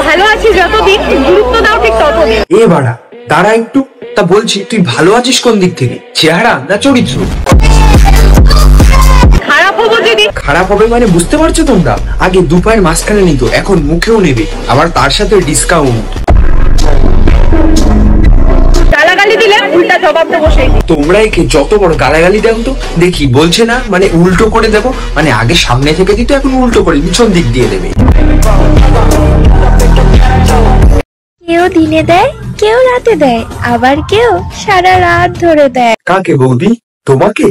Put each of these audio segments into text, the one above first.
ভালো আছি যতদিন, গুরুত্ব দাও ঠিক ততদিন। এ বাড়া দাঁড়া একটু, তা বলছি তুই ভালো আছিস কোন দিক থেকে, চেহারা না চরিত্র? খারাপ হবো যদি? খারাপ হবে মানে বুঝতে পারছো তোমরা? আগে দু পায়ের মাঝখানে নিত, এখন মুখেও নেবে, আবার তার সাথে ডিসকাউন্ট। গালাগালি দিলে উল্টা জবাব দেবো সেই। তোমরা একে যত বড় গালাগালি দাও তো দেখি, বলছে না মানে উল্টো করে দেবো, মানে আগে সামনে থেকে দিত, এখন উল্টো করে পিছন দিক দিয়ে দেবে। কেউ দিনে দেয়, কেউ রাতে দেয়, আবার কেউ সারা রাত ধরে দেয়। কাকে বৌদি? তোমাকে?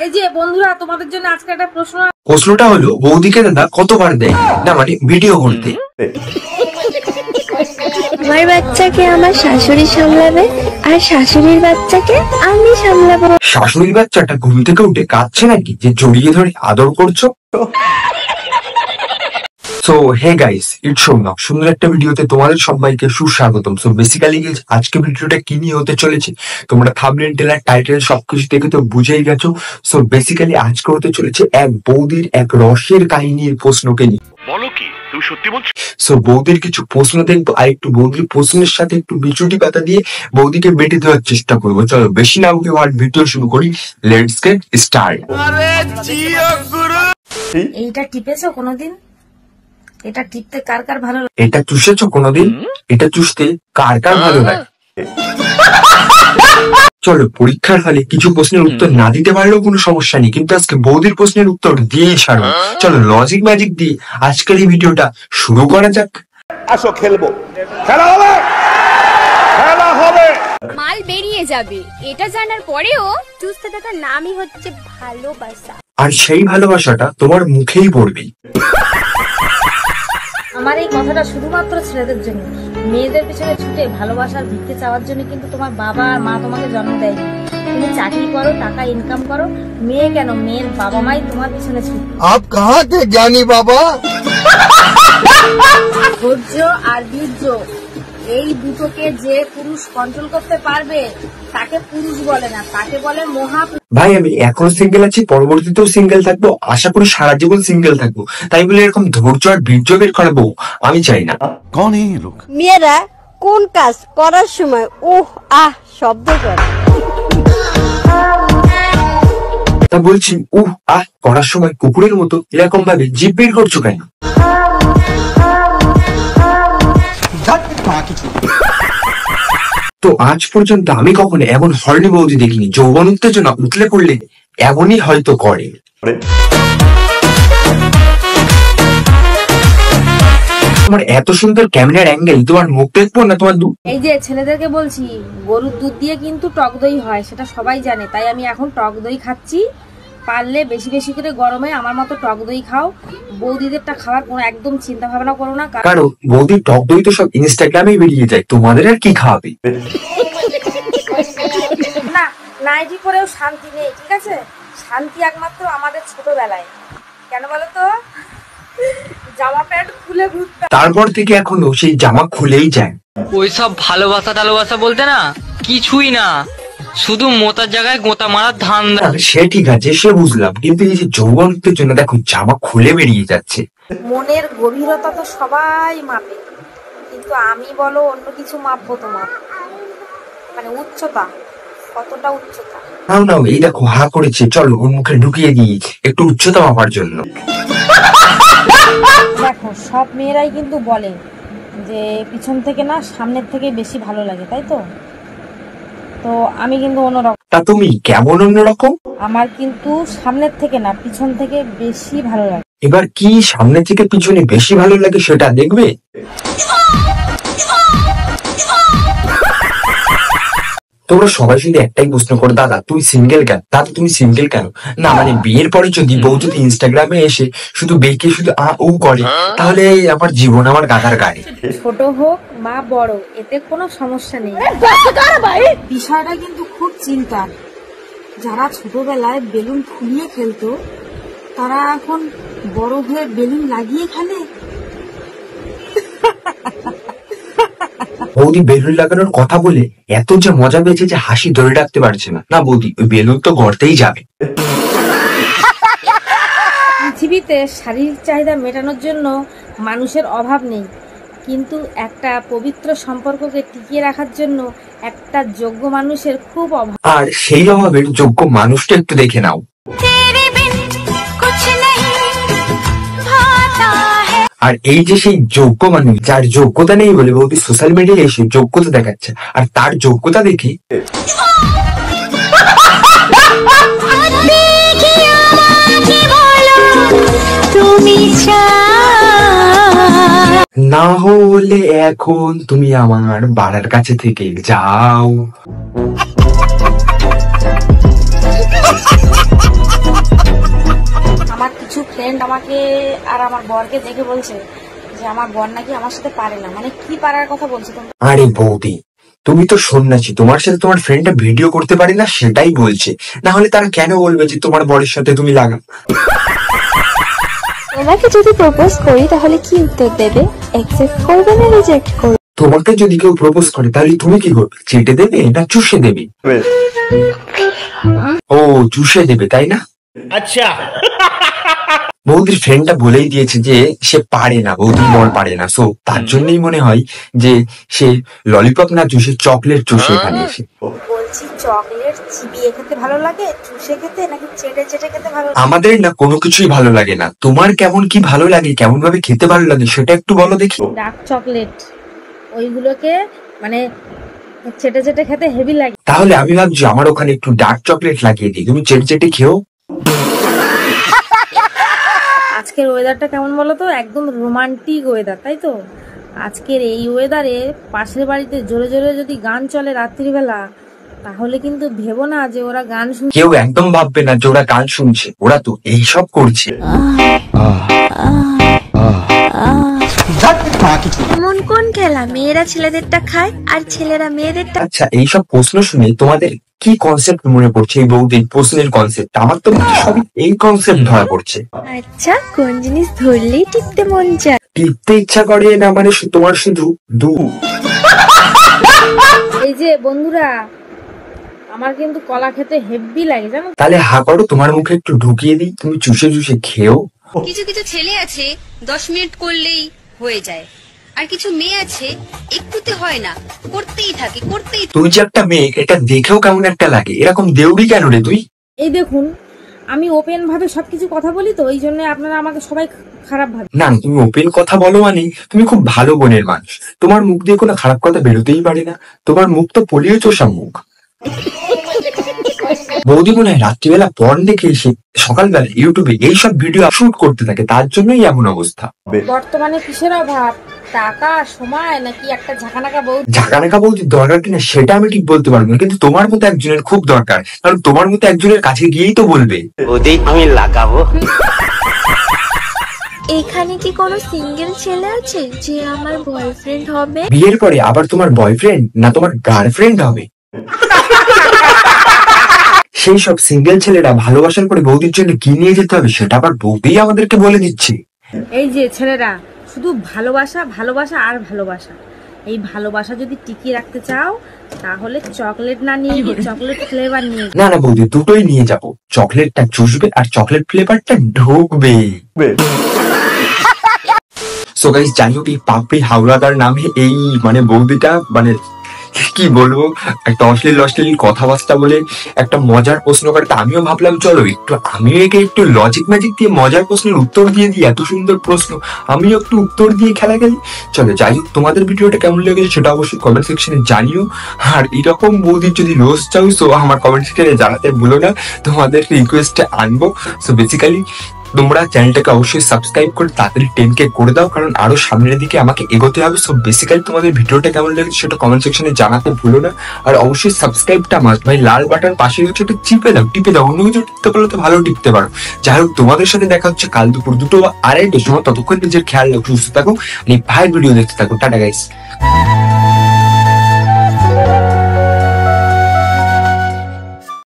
এই যে বন্ধুরা, তোমাদের জন্য আজকে একটা প্রশ্নটা হলো বৌদিকে দাদা কতবার দেয়, না মানে ভিডিও করতে? আমার বাচ্চাকে আমার শাশুড়ি সামলাবে, আর শাশুড়ির বাচ্চাকে আমি সামলাবো। শাশুড়ির বাচ্চাটা ঘুম থেকে উঠে কাঁদছে নাকি যে জড়িয়ে ধরে আদর করছো? So hey guys, it's Somnath. সুন্দর একটা ভিডিওতে তোমাদের সবাইকে সুস্বাগতম। সো বেসিক্যালি আজকে ভিডিওটা কি নিয়ে হতে চলেছে তোমরা থাম্বনেল, ট্রেলার, টাইটেল সবকিছু দেখে তো বুঝেই গেছো। সো বেসিক্যালি আজকে হতে চলেছে এক বৌদির এক রসের কাহিনীর প্রশ্নকে নিয়ে। বলো কি তুমি সত্যি বলছো? সো বৌদির কিছু প্রশ্ন দেখবো, আর একটু বৌদির প্রশ্নের সাথে একটু বিচুটি পাতা দিয়ে বৌদিকে বেটে দেওয়ার চেষ্টা করবো। চলো বেশি না উঠে ভিডিও শুরু করি। Let's get start. এইটা টিপেছো কোনোদিন? এটা টিপতে কার কার ভালো লাগে? এটা চুষেছো কোনোদিন? এটা চুষতে কার কার ভালো লাগে? চলো পরীক্ষার হলে কিছু প্রশ্নের উত্তর না দিতে পারলেও কোনো সমস্যা নেই, কিন্তু আজকে বৌদির প্রশ্নের উত্তর দিয়েই ছাড়বো। চলো লজিক ম্যাজিক দিয়ে আজকের এই ভিডিওটা শুরু করা যাক। আসো খেলবো, খেলা হবে, খেলা হবে। মাল বেরিয়ে যাবে এটা জানার পরেও চুষতে থাকার নামই হচ্ছে ভালোবাসা। আর সেই ভালোবাসাটা তোমার মুখেই পড়বে। আমার এই কথাটা শুধুমাত্র ছেলেদের জন্য। মেয়েদের পিছনে ছুটে ভালোবাসার ভিক্ষে চাওয়ার জন্য কিন্তু তোমার বাবা আর মা তোমাকে জন্ম দেয়নি। তুমি চাকরি করো, টাকা ইনকাম করো, মেয়ে কেন, মেয়ের বাবা মাই তোমার পিছনে ছুটে। आप कहाँ थे ज्ञानी बाबा? ধৈর্য আর বীর্য, এই দুটোকে যে পুরুষ কন্ট্রোল করতে পারবে তাকে পুরুষ বলে না, তাকে বলে মহা। ভাই আমি এখন সিঙ্গেল আছি, পরবর্তীতেও সিঙ্গেল থাকবো, আশা করি সারা জীবন সিঙ্গেল থাকবো, তাই বলে এরকম ধৈর্য আর বীর্য বের করাবো আমি চাই না। कौन है ये लोग? মেয়েরা কোন কাজ করার সময় উহ আহ শব্দ করে? তা বলছি আহ করার সময় কুকুরের মতো এরকম ভাবে জিভ বের করছো কেন? তো আজ পর্যন্ত আমি কখনো এমন হর্নি বৌদি দেখিনি। যৌবন উত্তেজনা উতলে পড়লে এমনই হয়তো করে। তোমার এত সুন্দর ক্যামেরার অ্যাঙ্গেল, তোমার মুখ দেখবো না তোমার? এই যে ছেলেদেরকে বলছি, গরুর দুধ দিয়ে কিন্তু টক দই হয়, সেটা সবাই জানে। তাই আমি এখন টক দই খাচ্ছি। পারলে বেশি বেশি করে গরমে আমার মতো টক দই খাও। বৌদিদেরটা খাওয়ার কোনো একদম চিন্তা ভাবনা করো না, কারণ বৌদির টক দই তো সব ইনস্টাগ্রামে বেরিয়ে যায়, তোমাদের আর কি খাওয়াবে? না নাইটি পরেও শান্তি নেই, ঠিক আছে? শান্তি একমাত্র আমাদের ছোটবেলায়। কেন বলো তো? জামা প্যান্ট খুলে ঘুরতে। তারপর থেকে এখনো সেই জামা খুলেই যায়। ওইসব ভালোবাসা টালোবাসা বলতে না কিছুই না, শুধু মোতার জায়গায় গোতা মারার ধান্দা। সে ঠিক আছে, সে বুঝলাম, কিন্তু এই যে যৌবন উত্তেজনা দেখো জামা খুলে বেরিয়ে যাচ্ছে। মনের গভীরতা তো সবাই মাপে, কিন্তু আমি বলো অন্য কিছু মাপবো তোমার, মানে উচ্চতা, কতটা উচ্চতা। নাও নাও, এই দেখো হা করেছে, চলো ওর মুখে ঢুকিয়ে দিই একটু উচ্চতা মাপার জন্য। দেখো সব মেয়েরাই কিন্তু বলে যে পিছন থেকে না সামনের থেকে বেশি ভালো লাগে, তাই তো? তো আমি কিন্তু অন্যরকম। তা তুমি কেমন অন্যরকম? আমার কিন্তু সামনের থেকে না পিছন থেকে বেশি ভালো লাগে। এবার কি সামনে থেকে পিছনে বেশি ভালো লাগে সেটা দেখবে। তোমরা সবাই শুধু একটাই প্রশ্ন করো, দাদা তুই সিঙ্গেল কেন? দাদা তুমি সিঙ্গেল কেন? না মানে বিয়ের পরে যদি বউ যদি ইনস্টাগ্রামে এসে শুধু বেঁকে শুধু ও করে, তাহলে আমার জীবন আমার গাধার গাড়ি। ছোট হোক বা বড়, এতে কোনো সমস্যা নেই। বিষয়টা কিন্তু খুব চিন্তার। যারা ছোটবেলায় বেলুন ফুলিয়ে খেলতো, তারা এখন বড় হয়ে বেলুন লাগিয়ে খেলে। বৌদি বেলুন লাগানোর কথা বলে এত যে মজা পেয়েছে যে হাসি ধরে রাখতে পারছে না। না বৌদি, ওই বেলুন তো গড়তেই যাবে। পৃথিবীতে শারীরিক চাহিদা মেটানোর জন্য মানুষের অভাব নেই, কিন্তু একটা পবিত্র সম্পর্ককে টিকিয়ে রাখার জন্য একটা যোগ্য মানুষের খুব অভাব। আর সেই অভাবের যোগ্য মানুষটা একটু দেখে নাও। আর এই যে সেই যোগ্য মানুষ, যার যোগ্যতা নেই বলে বৌদি সোশ্যাল মিডিয়ায় এসে যোগ্যতা দেখাচ্ছে, আর তার যোগ্যতা দেখে না হলে এখন তুমি আমার বাড়ার কাছে থেকে যাও। আমার কিছু ফ্রেন্ড আমাকে আর আমার বরকে দেখে বলছে যে আমার বর নাকি আমার সাথে পারে না। মানে কি পারার কথা বলছো তোমরা? আরে বৌদি, তুমি তো সন্ন্যাসী, তোমার সাথে তোমার ফ্রেন্ডটা ভিডিও করতে পারে না সেটাই বলছে, না হলে তারা কেন বলবে যে তোমার বরের সাথে তুমি লাগাও? তোমাকে যদি প্রপোজ করি তাহলে কি উত্তর দেবে? অ্যাকসেপ্ট করবে না রিজেক্ট করবে? তোমাকে যদি কেউ প্রপোজ করে তাহলে তুমি কি করবে? চেটে দেবে না চুষে দেবে? ও চুষে দেবে, তাই না? আচ্ছা, বৌদির ফ্রেন্ডটা বলেই দিয়েছে যে সে পারে না, বৌদির বর পারে না, সো তার জন্যই মনে হয় যে সে ললিপপ না চুষে চকলেট চুষে এখানে এসে। বলছি চকলেট চিবিয়ে খেতে ভালো লাগে, চুষে খেতে, নাকি চেটে চেটে খেতে ভালো লাগে? আমাদের না কোনো কিছুই ভালো লাগে না, তোমার কেমন কি ভালো লাগে, কেমন ভাবে খেতে ভালো লাগে সেটা একটু বলো দেখি। ডার্ক চকলেট ওইগুলোকে মানে চেটে চেটে খেতে হেভি লাগে। তাহলে আমি ভাবছি আমার ওখানে একটু ডার্ক চকলেট লাগিয়ে দিই, তুমি চেটে চেটে খেও। আজকের ওয়েদারটা কেমন বলো তো? একদম রোমান্টিক ওয়েদার, তাই তো? আজকের এই ওয়েদারে পাশের বাড়িতে জোরে জোরে যদি গান চলে রাত্রিবেলা, তাহলে কিন্তু ভেবো না যে ওরা গান শুনছে। কেউ একদম ভাববে না যে ওরা গান শুনছে, ওরা তো এইসব করছে। এমন কোন খেলা মেয়েরা ছেলেদেরটা খায় আর ছেলেরা মেয়েদেরটা? আচ্ছা, এইসব প্রশ্ন শুনে তোমাদের কি কনসেপ্ট মনে পড়ছে? এই বৌদির প্রশ্নের কনসেপ্ট, আমার তো সবই এই কনসেপ্ট ধরা পড়ছে। আচ্ছা, কোন জিনিস ধরলেই টিপতে মন চায়? টিপতে ইচ্ছা করে না মানে তোমার শুধু এই যে বন্ধুরা, আমার কিন্তু কলা খেতে হেভি লাগে জানো। তাহলে হা করো, তোমার মুখে একটু ঢুকিয়ে দিই, তুমি চুষে চুষে খেও। কিছু কিছু ছেলে আছে 10 মিনিট করলেই হয়ে যায়, আর কিছু মেয়ে আছে একটুতে হয় না, করতেই থাকে করতেই। তুই যে একটা মেয়ে, এটা দেখেও কেমন একটা লাগে, এরকম দেউড়ি কেন রে তুই? এই দেখুন, আমি ওপেন ভাবে সবকিছু কথা বলি, তো এই জন্য আপনারা আমাকে সবাই খারাপ ভাবে। না, তুমি ওপেন কথা বলো মানে তুমি খুব ভালো বোনের মানুষ, তোমার মুখ দিয়ে কোনো খারাপ কথা বেরোতেই পারে না, তোমার মুখ তো পলিও চোষা মুখ। বৌদি মনে হয় রাত্রিবেলা পর্ন দেখে এসে সকালবেলা ইউটিউবে এইসব ভিডিও শুট করতে থাকে, তার জন্যই এমন অবস্থা। বর্তমানে কিসের অভাব? টাকা, সময়, নাকি একটা ঝাঁকানাকা বউ? ঝাঁকানাকা বৌদির দরকার কিনা সেটা আমি ঠিক বলতে পারবো না, কিন্তু তোমার মতো একজনের খুব দরকার, কারণ তোমার মতো একজনের কাছে গিয়েই তো বলবে আমি লাগাবো। এখানে কি কোনো সিঙ্গেল ছেলে আছে যে আমার বয়ফ্রেন্ড হবে? বিয়ের পরে আবার তোমার বয়ফ্রেন্ড না তোমার গার্লফ্রেন্ড হবে? সেই সব সিঙ্গেল ছেলেরা ভালোবাসার পরে বৌদির জন্য কি নিয়ে যেতে হবে সেটা আবার বৌদিই আমাদেরকে বলে দিচ্ছে। এই যে ছেলেরা, শুধু ভালোবাসা ভালোবাসা আর ভালোবাসা। এই ভালোবাসা যদি টিকিয়ে রাখতে চাও তাহলে চকলেট না নিয়ে গিয়ে চকলেট ফ্লেভার নিয়ে। না না বৌদি, দুটোই নিয়ে যাবো, চকলেটটা চুষবে আর চকলেট ফ্লেভারটা ঢুকবে। সো গাইস, জানি হোক এই পাপড়ি হাওড়াদার নামে এই মানে বৌদিটা মানে কি বলবো, একটা অশ্লীল কথাবার্তা বলে একটা মজার প্রশ্ন করতে আমিও ভাবলাম চলো একটু আমিও একে একটু লজিক ম্যাজিক দিয়ে মজার প্রশ্নের উত্তর দিয়ে দিই, এত সুন্দর প্রশ্ন আমিও একটু উত্তর দিয়ে খেলা খেলি। চলো যাই হোক, তোমাদের ভিডিওটা কেমন লেগেছে সেটা অবশ্যই কমেন্ট সেকশনে জানিও, আর এরকম বৌদির যদি রোজ চাও সো আমার কমেন্ট সেকশনে জানাতে ভুলো না, তোমাদের রিকোয়েস্টে আনবো। সো বেসিক্যালি তোমরা চ্যানেলটাকে অবশ্যই সাবস্ক্রাইব করে তাড়াতাড়ি 10K করে দাও, কারণ আরো সামনের দিকে আমাকে এগোতে হবে। সো বেসিক্যালি তোমাদের ভিডিওটা কেমন লেগেছে সেটা কমেন্ট সেকশনে জানাতে ভুলো না, আর অবশ্যই সাবস্ক্রাইবটা মাস্ট ভাই, লাল বাটন পাশে হচ্ছে একটু টিপে দাও, অন্য কিছু টিপতে পারলে তো ভালো টিপতে পারো। যাই হোক, তোমাদের সাথে দেখা হচ্ছে কাল দুপুর 2 বা 2:30টার সময়, ততক্ষণ নিজের খেয়াল রাখো, সুস্থ থাকো, ভাইয়ের ভিডিও দেখতে থাকো। Tata guys.